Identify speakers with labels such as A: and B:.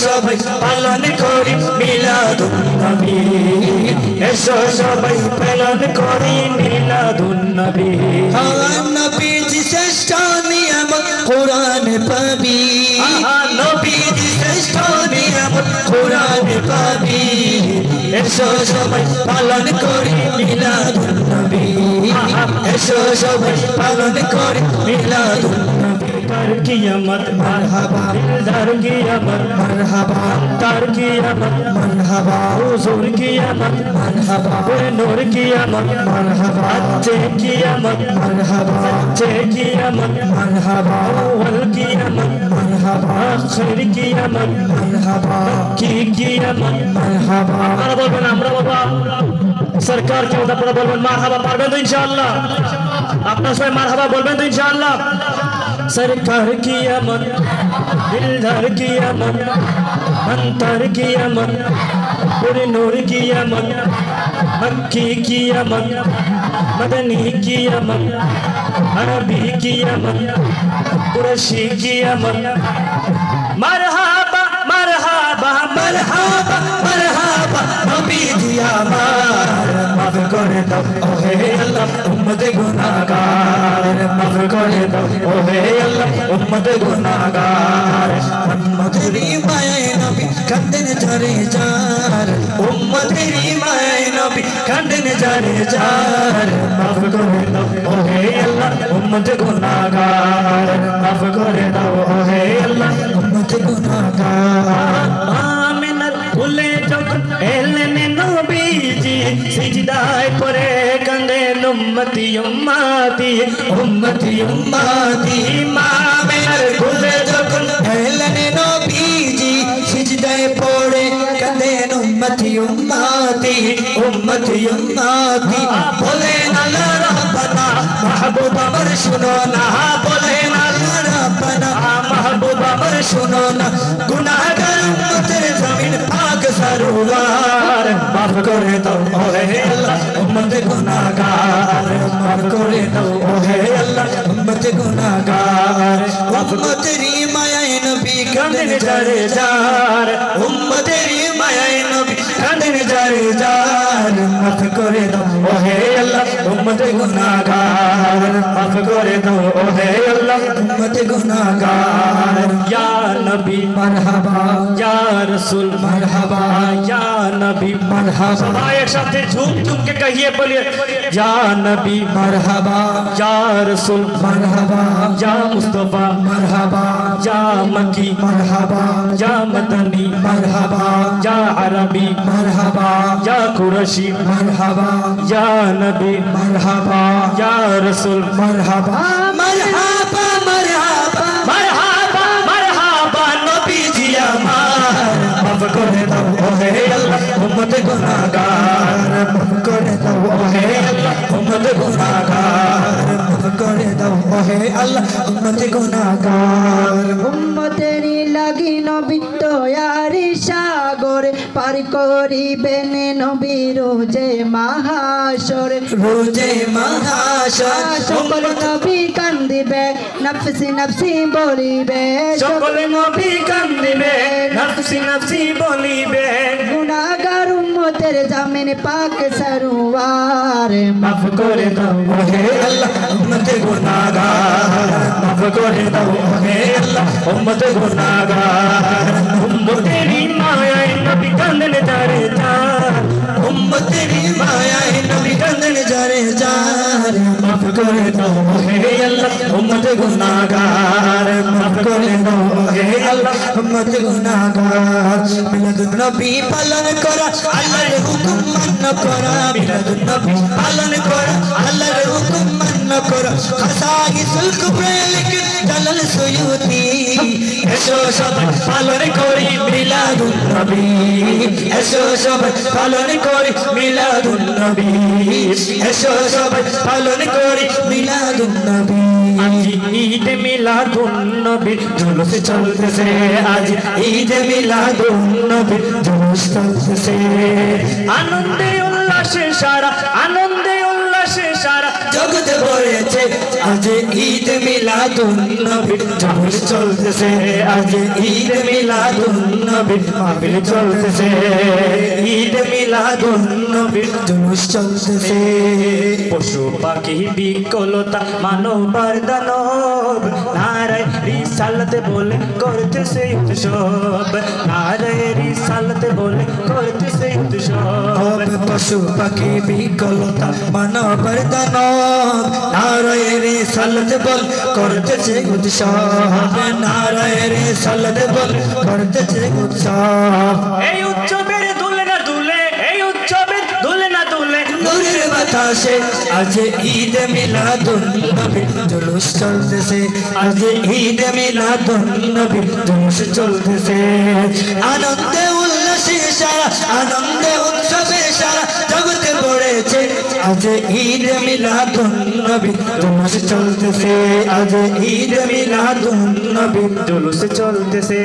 A: সবাই পালন করি মিলাদুন নবী এসো সবাই পালন করি মিলাদুন নবী নবীজি শ্রেষ্ঠ নিয়ামত কোরআনে পাবি নবীজি শ্রেষ্ঠ নিয়ামত কোরআনে পাবি এসো সবাই পালন করি মিলাদুন নবী এসো সবাই পালন করি মিলাদুন নবী তার কিয়ামত মারহাবা দিলদার কিয়ামত মারহাবা তার কিয়ামত মারহাবা হুজুর কিয়ামত মারহাবা নূর কিয়ামত মারহাবা আচ্ছে কিয়ামত মারহাবা আচ্ছে কিয়ামত মারহাবা ওয়াল কিয়ামত মারহাবা আখির কিয়ামত মারহাবা কি কিয়ামত মারহাবা আমরা বলবেন আমরা বলবো সরকার কি কথা পড়া বলবেন মারহাবা পারবেন তো ইনশাআল্লাহ আপনারা সবাই মারহাবা বলবেন তো ইনশাআল্লাহ सरकार की अमन दिलदार की अमन अंतर की अमन पूरे नूर की अमन मक्की की अमन मदनी की अमन अरबी की अमन कुरैशी की अमन मरहबा मरहबा मरहबा मरहबा नबी दिया मार माफ करे दो ओहे अल्लाह उम्मत गुनाहगार माफ करे दो ओहे अल्लाह उम्मत गुनाहगार उम्मतेरी माए नबी कंदन जरे जार उम्मतेरी माए नबी कंदन जरे जार माफ करे दो ओहे अल्लाह उम्मत गुनाहगार माफ करे दो ओहे अल्लाह उम्मत गुनाहगार आमिना भूले যখন এলেন নবীজি সিজদায় পড়ে কাঁদেন উম্মতি উম্মতি উম্মতি উম্মতি মামের ভুলে যখন এলেন নবীজি সিজদায় পড়ে কাঁদেন উম্মতি উম্মতি উম্মতি উম্মতি বলেন আল্লাহ রাব্বানা মাহবুব আমার শুনো না বলেন আল্লাহ রাব্বানা মাহবুব আমার শুনো না গুনাহগার উম্মতের জমিন পাক সরওয়ার মাফ করে দাও ওহে আল্লাহ উম্মত গুনাহগার মাফ করে দাও ওহে আল্লাহ উম্মত গুনাহগার উম্মতেরি মায়ায় নবী কাঁদেন জারে জার উম্মতেরি মায়ায় নবী কাঁদেন জারে জার মাফ করে দাও ওহে আল্লাহ উম্মত গুনাহগার মাফ করে দাও ওহে আল্লাহ উম্মত গুনাহগার ইয়া নবী মারহাবা ইয়া রাসূল মারহাবা या नबी मरहबा सबाई एक साथ झूम झूम के कहिए बोलिए या नबी मरहबा या रसूल मरहबा या मुस्तफा मरहबा या मक्की मरहबा या मदनी मरहबा या अरबी मरहबा या कुरैशी मरहबा या नबी मरहबा या रसूल मरहबा मरहबा मरहबा मरहबा मरहबा नबी जी हमार माफ करे दो ओहे अल्लाह उम्मत गुनाहगार माफ करे दो ओहे अल्लाह उम्मत गुनाहगार माफ करे दो ओहे अल्लाह उम्मत गुनाहगार
B: उम्मतेरी লাগি নবী তৈয়ারি সাগরে পার করিবেন নবী রোজে মাহাশরে
A: रोजे महाशर
B: সকল নবী কান্দিবে নফসি নফসি বলিবে
A: সকল নবী কান্দিবে নফসি নফসি বলিবে
B: গুনাহগার উম্মতের জামিন পাক সরওয়ার
A: মাফ করে দাও ওহে আল্লাহ উম্মত গুনাহগার মাফ করে দাও ওহে আল্লাহ উম্মত গুনাহগার উম্মতেরি মায়ায় নবী কাঁদেন জারে জার উম্মতেরি মায়ায় নবী কাঁদেন জারে জার মাফ করে দাও ওহে আল্লাহ উম্মত গুনাহগার মাফ করে দাও ওহে আল্লাহ উম্মত গুনাহগার মিলাদুন নবী পালন করা আল্লাহর হুকুম মান্য করা মিলাদুন নবী পালন করা আল্লাহর হুকুম মান্য করা খাসাইসুল কুবরা লিখে জালাল সুয়ুতি এসো সবাই পালন করি মিলাদুন নবী এসো সবাই পালন করি মিলাদুন নবী এসো সবাই পালন করি মিলাদুন নবী আজ ঈদ মিলাদুন নবী জুলুস চলতেছে আজ ঈদ মিলাদুন নবী জুলুস চলতেছে আনন্দে উল্লাসে সারা আনন্দে উল্লাসে সারা জগৎ পড়েছে আজ ঈদ মিলাদুন নবী জুলুস চলতেছে আজ ঈদ মিলাদুন নবী মাহফিল চলতেছে ঈদ মিলাদুন নবী জুলুস চলতেছে পশু পাখি বিকলতা মানবার দানব নারায় রিসালাত বলে করতেছে উৎসব নারায় রিসালাত বলে করতেছে উৎসব পশু পাখি বিকলতা মানবার দানব নারায় রিসালাত বল করতেছে উৎসব নারায় রিসালাত বল করতেছে উৎসব এই উৎসবের দুলে না দুলে এই উৎসবের দুলে না দুলে নূরের বাতাসে আজ ঈদ মিলাদুন নবী জুলুস চলতেছে আজ ঈদ মিলাদুন নবী জুলুস চলতেছে আনন্দে উল্লাসে সারা আনন্দে উৎসবে সারা জগতে পড়েছে আজ ঈদ মিলাদুন নবী জুলুস চলতেছে আজ ঈদ মিলাদুন নবী জুলুস চলতেছে